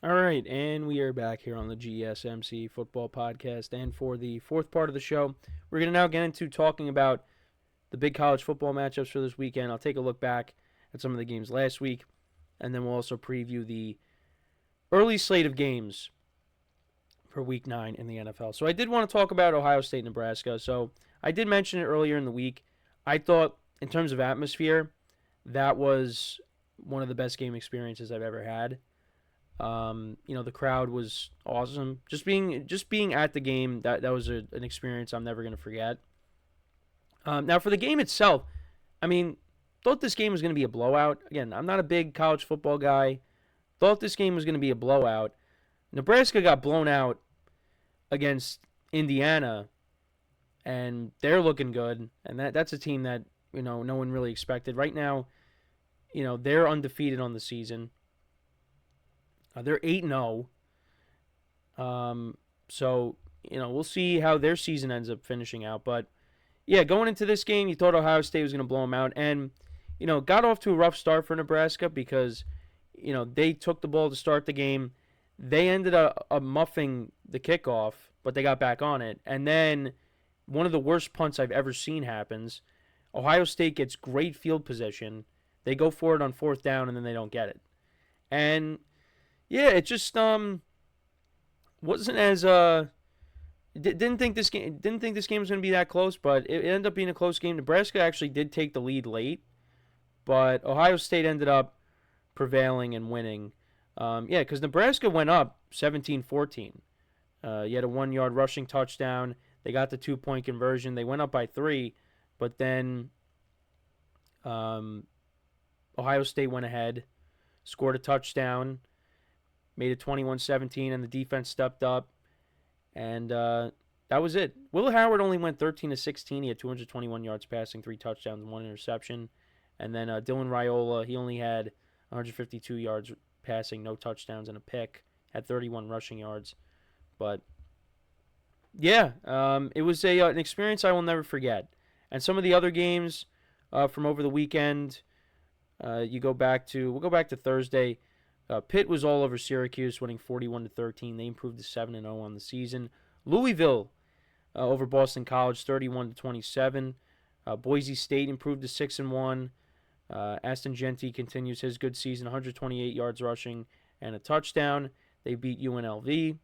All right, and we are back here on the GSMC Football Podcast. And for the fourth part of the show, we're going to now get into talking about the big college football matchups for this weekend. I'll take a look back at some of the games last week, and then we'll also preview the early slate of games for Week 9 in the NFL. So I did want to talk about Ohio State, Nebraska. So I did mention it earlier in the week. I thought, in terms of atmosphere, that was one of the best game experiences I've ever had. The crowd was awesome. Just being at the game, that was an experience I'm never going to forget. Now for the game itself, I mean, thought this game was going to be a blowout. Again, I'm not a big college football guy. Thought this game was going to be a blowout. Nebraska got blown out against Indiana, and they're looking good. And that's a team that no one really expected. Right now, they're undefeated on the season. They're 8-0. So, we'll see how their season ends up finishing out. But, yeah, going into this game, you thought Ohio State was going to blow them out. And, got off to a rough start for Nebraska because, they took the ball to start the game. They ended up muffing the kickoff, but they got back on it. And then one of the worst punts I've ever seen happens. Ohio State gets great field position. They go for it on fourth down, and then they don't get it. And yeah, it just wasn't as didn't think this game was going to be that close, but it ended up being a close game. Nebraska actually did take the lead late, but Ohio State ended up prevailing and winning. Because Nebraska went up 17-14. You had a 1-yard rushing touchdown. They got the 2-point conversion. They went up by 3, but then Ohio State went ahead, scored a touchdown, made it 21-17, and the defense stepped up, and that was it. Will Howard only went 13-16. He had 221 yards passing, 3 touchdowns, and 1 interception. And then Dylan Raiola, he only had 152 yards passing, no touchdowns, and a pick, had 31 rushing yards. But, yeah, it was an experience I will never forget. And some of the other games from over the weekend, we'll go back to Thursday. Pitt was all over Syracuse, winning 41-13. They improved to 7-0 on the season. Louisville over Boston College, 31-27. Boise State improved to 6-1. Aston Genty continues his good season, 128 yards rushing and a touchdown. They beat UNLV.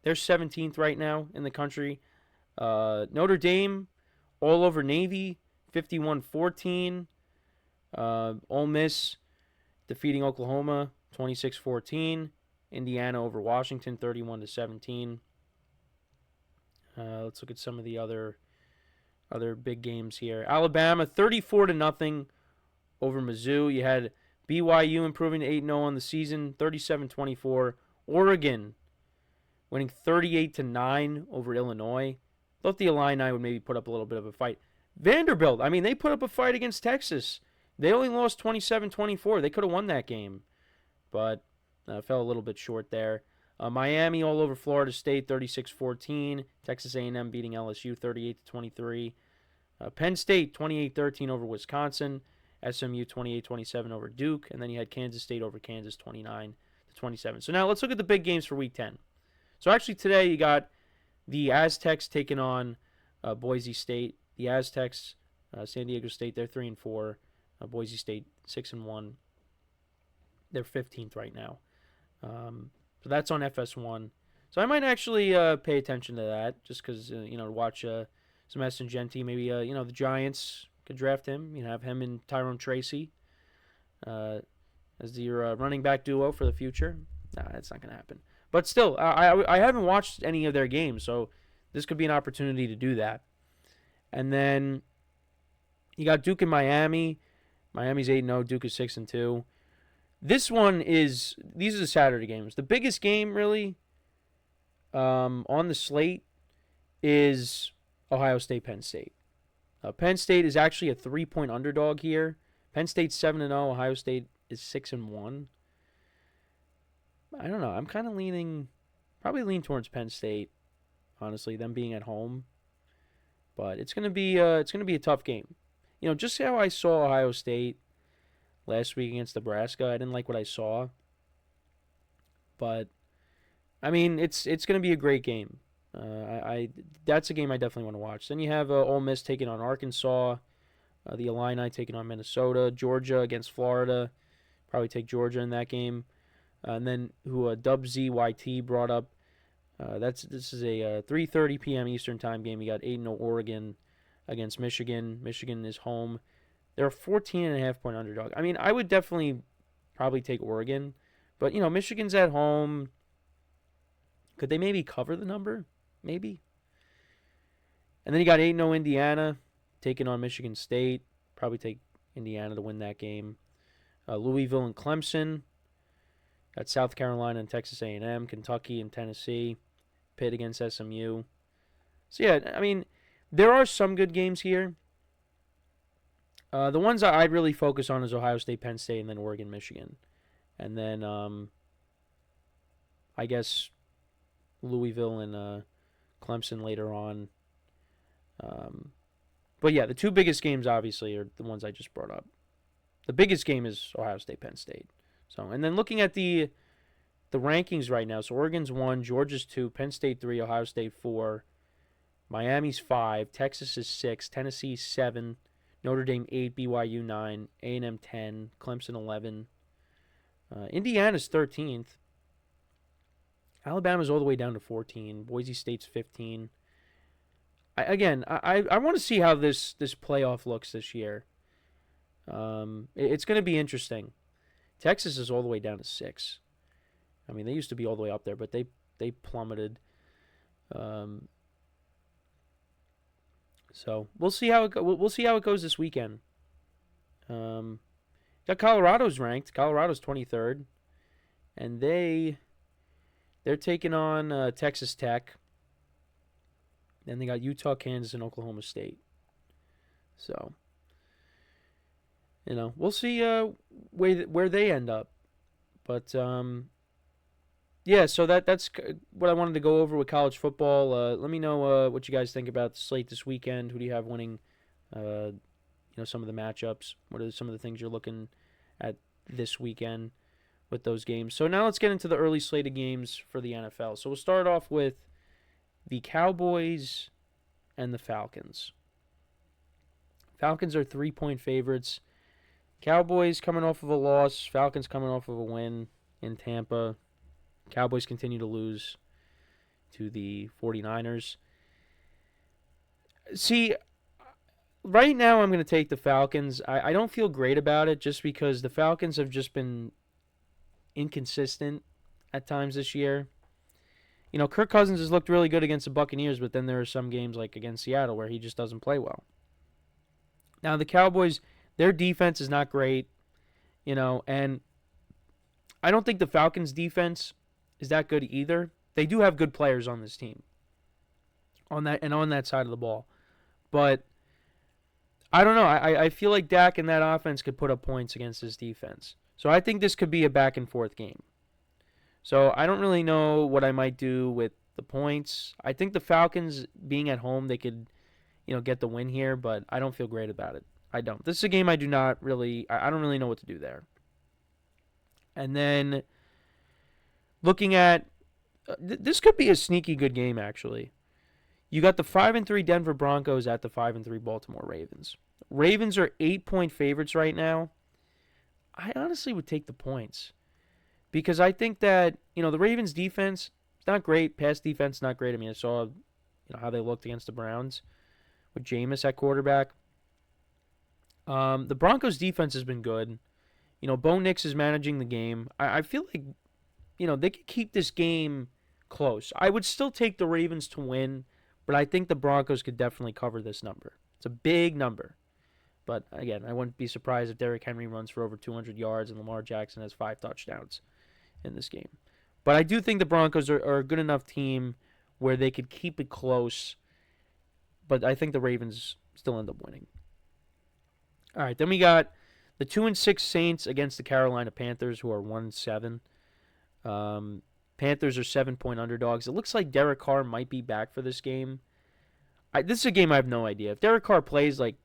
They're 17th right now in the country. Notre Dame all over Navy, 51-14. Ole Miss defeating Oklahoma 26-14. Indiana over Washington 31-17. Let's look at some of the other big games here. Alabama 34-0 over Mizzou. You had BYU improving to 8-0 on the season, 37-24. Oregon winning 38-9 over Illinois. Thought the Illini would maybe put up a little bit of a fight. Vanderbilt, I mean, they put up a fight against Texas. They only lost 27-24. They could have won that game, but fell a little bit short there. Miami all over Florida State, 36-14. Texas A&M beating LSU, 38-23. Penn State, 28-13 over Wisconsin. SMU, 28-27 over Duke. And then you had Kansas State over Kansas, 29-27. So now let's look at the big games for Week 10. So actually today you got the Aztecs taking on Boise State. The Aztecs, San Diego State, they're 3-4. Boise State 6-1. They're 15th right now. So that's on FS1. So I might actually pay attention to that just because, to watch some Aston Genty. Maybe, the Giants could draft him. Have him and Tyrone Tracy as your running back duo for the future. Nah, that's not going to happen. But still, I haven't watched any of their games, so this could be an opportunity to do that. And then you got Duke and Miami. Miami's 8-0. Duke is 6-2. These are the Saturday games. The biggest game, really, on the slate is Ohio State, Penn State. Penn State is actually a 3-point underdog here. Penn State's 7-0. Ohio State is 6-1. I don't know. I'm kind of probably lean towards Penn State, honestly, them being at home. But it's gonna be a tough game. Just how I saw Ohio State last week against Nebraska, I didn't like what I saw. But I mean, it's going to be a great game. I that's a game I definitely want to watch. Then you have Ole Miss taking on Arkansas, the Illini taking on Minnesota, Georgia against Florida. Probably take Georgia in that game. And then who Dub ZYT brought up. This is a 3:30 p.m. Eastern time game. You got 8-0 Oregon against Michigan. Michigan is home. They're a 14.5-point underdog. I mean, I would definitely probably take Oregon, but Michigan's at home. Could they maybe cover the number? Maybe. And then you got 8-0 Indiana taking on Michigan State. Probably take Indiana to win that game. Louisville and Clemson. Got South Carolina and Texas A&M, Kentucky and Tennessee, Pitt against SMU. So yeah, I mean, there are some good games here. The ones that I'd really focus on is Ohio State, Penn State, and then Oregon, Michigan, and then I guess Louisville and Clemson later on. But yeah, the two biggest games obviously are the ones I just brought up. The biggest game is Ohio State, Penn State. So, and then looking at the rankings right now, so Oregon's 1, Georgia's 2, Penn State 3, Ohio State 4, Miami's 5, Texas is 6, Tennessee 7, Notre Dame 8, BYU 9, A&M 10, Clemson 11, Indiana's 13th, Alabama's all the way down to 14, Boise State's 15. I want to see how this playoff looks this year. It's going to be interesting. Texas is all the way down to 6. I mean, they used to be all the way up there, but they plummeted. So we'll see how we'll see how it goes this weekend. Got Colorado's ranked. Colorado's 23rd, and they're taking on Texas Tech. Then they got Utah, Kansas, and Oklahoma State. So. We'll see where they end up. But, yeah, so that's what I wanted to go over with college football. Let me know what you guys think about the slate this weekend. Who do you have winning, some of the matchups? What are some of the things you're looking at this weekend with those games? So now let's get into the early slate of games for the NFL. So we'll start off with the Cowboys and the Falcons. Falcons are 3-point favorites. Cowboys coming off of a loss. Falcons coming off of a win in Tampa. Cowboys continue to lose to the 49ers. See, right now I'm going to take the Falcons. I don't feel great about it just because the Falcons have just been inconsistent at times this year. Kirk Cousins has looked really good against the Buccaneers, but then there are some games like against Seattle where he just doesn't play well. Now, the Cowboys, their defense is not great, and I don't think the Falcons' defense is that good either. They do have good players on this team, on that side of the ball. But I don't know. I feel like Dak and that offense could put up points against this defense. So I think this could be a back-and-forth game. So I don't really know what I might do with the points. I think the Falcons, being at home, they could, get the win here, but I don't feel great about it. I don't. This is a game I don't really know what to do there. And then looking at, this could be a sneaky good game, actually. You got the 5-3 Denver Broncos at the 5-3 Baltimore Ravens. Ravens are 8-point favorites right now. I honestly would take the points because I think that, the Ravens defense is not great. Pass defense not great. I mean, I saw, how they looked against the Browns with Jameis at quarterback. The Broncos defense has been good. Bo Nix is managing the game. I feel like, they could keep this game close. I would still take the Ravens to win, but I think the Broncos could definitely cover this number. It's a big number. But again, I wouldn't be surprised if Derrick Henry runs for over 200 yards and Lamar Jackson has 5 touchdowns in this game. But I do think the Broncos are a good enough team where they could keep it close. But I think the Ravens still end up winning. All right, then we got the 2-6 Saints against the Carolina Panthers, who are 1-7. Panthers are 7-point underdogs. It looks like Derek Carr might be back for this game. This is a game I have no idea. If Derek Carr plays, I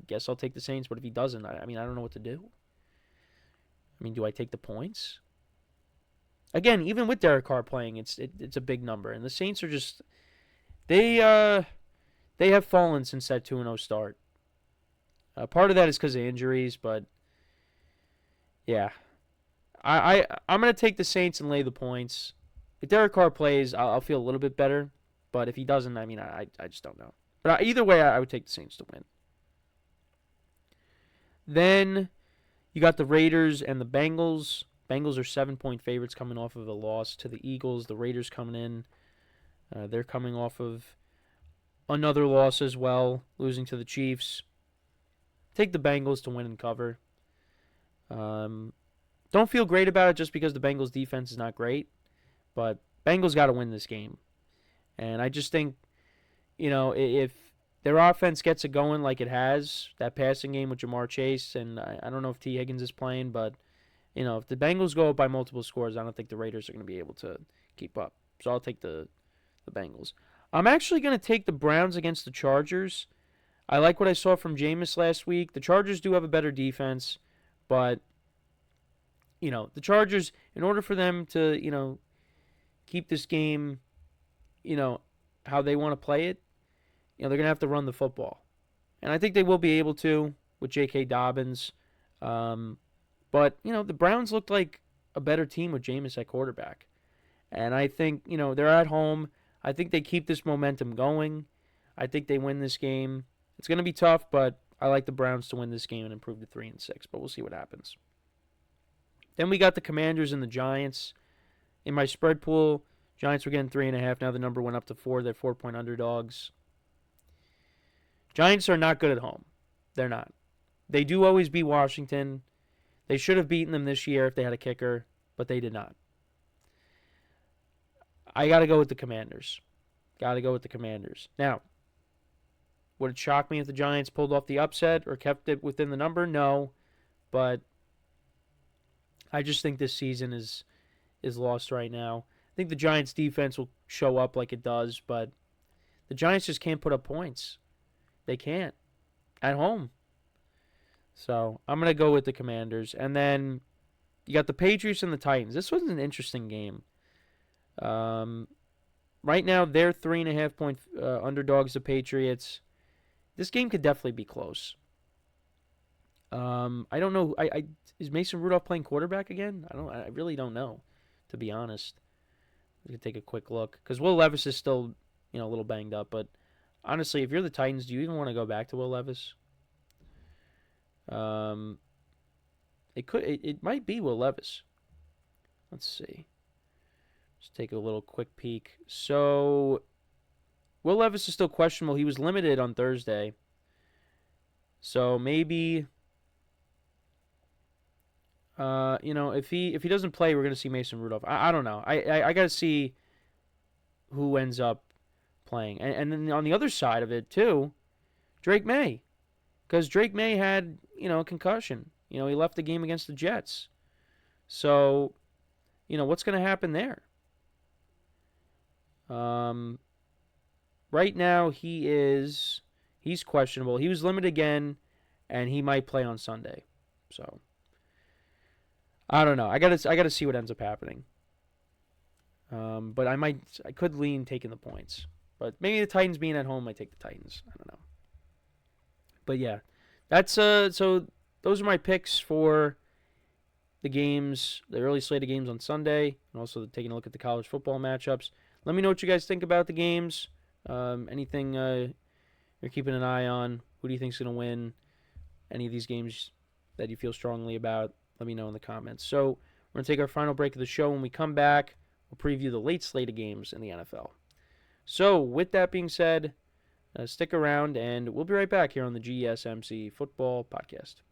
guess I'll take the Saints. But if he doesn't, I don't know what to do. Do I take the points? Again, even with Derek Carr playing, it's a big number, and the Saints are just they have fallen since that 2-0 start. Part of that is because of injuries, but yeah, I'm gonna take the Saints and lay the points. If Derek Carr plays, I'll feel a little bit better, but if he doesn't, I mean, I just don't know. But either way, I would take the Saints to win. Then you got the Raiders and the Bengals. Bengals are 7-point favorites coming off of a loss to the Eagles. The Raiders coming in. They're coming off of another loss as well, losing to the Chiefs. Take the Bengals to win and cover. Don't feel great about it just because the Bengals defense is not great, but Bengals got to win this game. And I just think, if their offense gets it going like it has, that passing game with Jamar Chase, and I don't know if T. Higgins is playing, but, if the Bengals go up by multiple scores, I don't think the Raiders are going to be able to keep up. So I'll take the Bengals. I'm actually going to take the Browns against the Chargers. I like what I saw from Jameis last week. The Chargers do have a better defense, but, the Chargers, in order for them to, keep this game, how they want to play it, they're going to have to run the football. And I think they will be able to with J.K. Dobbins. But, the Browns looked like a better team with Jameis at quarterback. And I think, they're at home. I think they keep this momentum going. I think they win this game. It's going to be tough, but I like the Browns to win this game and improve to 3-6. But we'll see what happens. Then we got the Commanders and the Giants. In my spread pool, Giants were getting 3.5. Now the number went up to 4. They're 4-point underdogs. Giants are not good at home. They're not. They do always beat Washington. They should have beaten them this year if they had a kicker, but they did not. I got to go with the Commanders. Now, would it shock me if the Giants pulled off the upset or kept it within the number? No, but I just think this season is lost right now. I think the Giants' defense will show up like it does, but the Giants just can't put up points. They can't at home. So I'm going to go with the Commanders. And then you got the Patriots and the Titans. This was an interesting game. Right now, they're 3.5-point underdogs, the Patriots. This game could definitely be close. I don't know. Is Mason Rudolph playing quarterback again? I really don't know, to be honest. We could take a quick look because Will Levis is still, a little banged up. But honestly, if you're the Titans, do you even want to go back to Will Levis? It might be Will Levis. Let's see. Just take a little quick peek. So, Will Levis is still questionable. He was limited on Thursday. So maybe, if he doesn't play, we're gonna see Mason Rudolph. I don't know. I gotta see who ends up playing, and then on the other side of it too, Drake May, because Drake May had a concussion. He left the game against the Jets. So, what's gonna happen there? Right now he's questionable. He was limited again, and he might play on Sunday. So I don't know. I gotta see what ends up happening. But I could lean taking the points. But maybe the Titans being at home might take the Titans. I don't know. But yeah, that's so those are my picks for the games, the early slate of games on Sunday, and also taking a look at the college football matchups. Let me know what you guys think about the games. Anything you're keeping an eye on? Who do you think's going to win? Any of these games that you feel strongly about? Let me know in the comments. So we're going to take our final break of the show. When we come back, we'll preview the late slate of games in the NFL. So with that being said, stick around, and we'll be right back here on the GSMC Football Podcast.